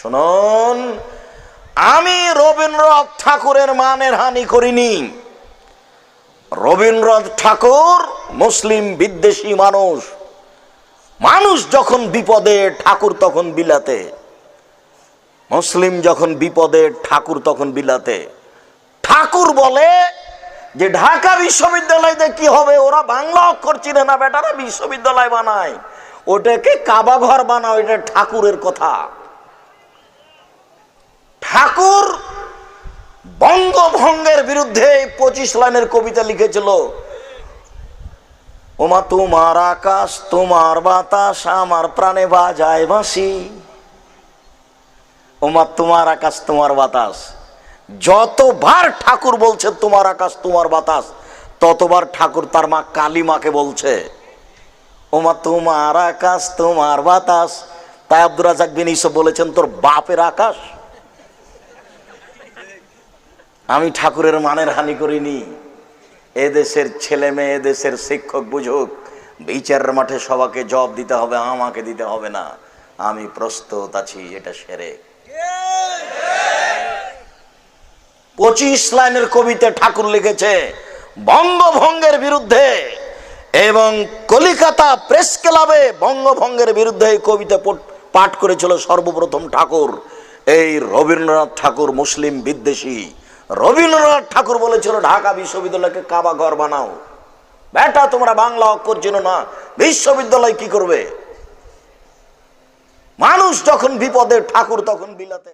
শুনুন, আমি রবীন্দ্রনাথ ঠাকুরের মানের হানি করিনি। রবীন্দ্রনাথ ঠাকুর মুসলিম বিদ্বেষী মানুষ। মানুষ যখন বিপদে ঠাকুর তখন বিলাতে, মুসলিম যখন বিপদে ঠাকুর তখন বিলাতে। ঠাকুর বলে যে ঢাকা বিশ্ববিদ্যালয়তে কি হবে, ওরা বাংলা অক্ষর চিনে না, বেটারা বিশ্ববিদ্যালয় বানায়, ওটাকে কাবা ঘর বানাও, এটা ঠাকুরের কথা। ঠাকুর বঙ্গভঙ্গের বিরুদ্ধে 25 লাইনের কবিতা লিখেছিল। ওমা তোমার আকাশ তোমার বাতাস আমার প্রাণে বাজায় বাঁশি। ওমা তোমার আকাশ তোমার বাতাস, যতবার ঠাকুর বলছে তোমার আকাশ তোমার বাতাস, ততবার ঠাকুর তার মা কালী মাকে বলছে ওমা তোমার আকাশ তোমার বাতাস। তাই আব্দুর রাজ্জাক বিন ইউসুফ বলেছেন তোর বাপের আকাশ। আমি ঠাকুরের মানের হানি করিনি। এদেশের ছেলে মেয়ে, এদেশের শিক্ষক বুঝুক, বিচারের মাঠে সবাইকে জবাব দিতে হবে, আমাকে দিতে হবে না। আমি প্রস্তুত আছি, এটা সেরে। 25 লাইনের কবিতা ঠাকুর লিখেছে বঙ্গভঙ্গের বিরুদ্ধে, এবং কলিকাতা প্রেস ক্লাবে বঙ্গভঙ্গের বিরুদ্ধে এই কবিতা পাঠ করেছিল সর্বপ্রথম ঠাকুর। এই রবীন্দ্রনাথ ঠাকুর মুসলিম বিদ্বেষী। রবীন্দ্রনাথ ঠাকুর বলেছিল ঢাকা বিশ্ববিদ্যালয়কে কাবা ঘর বানাও। বেটা তোমরা বাংলা অক্ষর চেনো না, বিশ্ববিদ্যালয় কি করবে? মানুষ যখন বিপদে ঠাকুর তখন বিলাতে।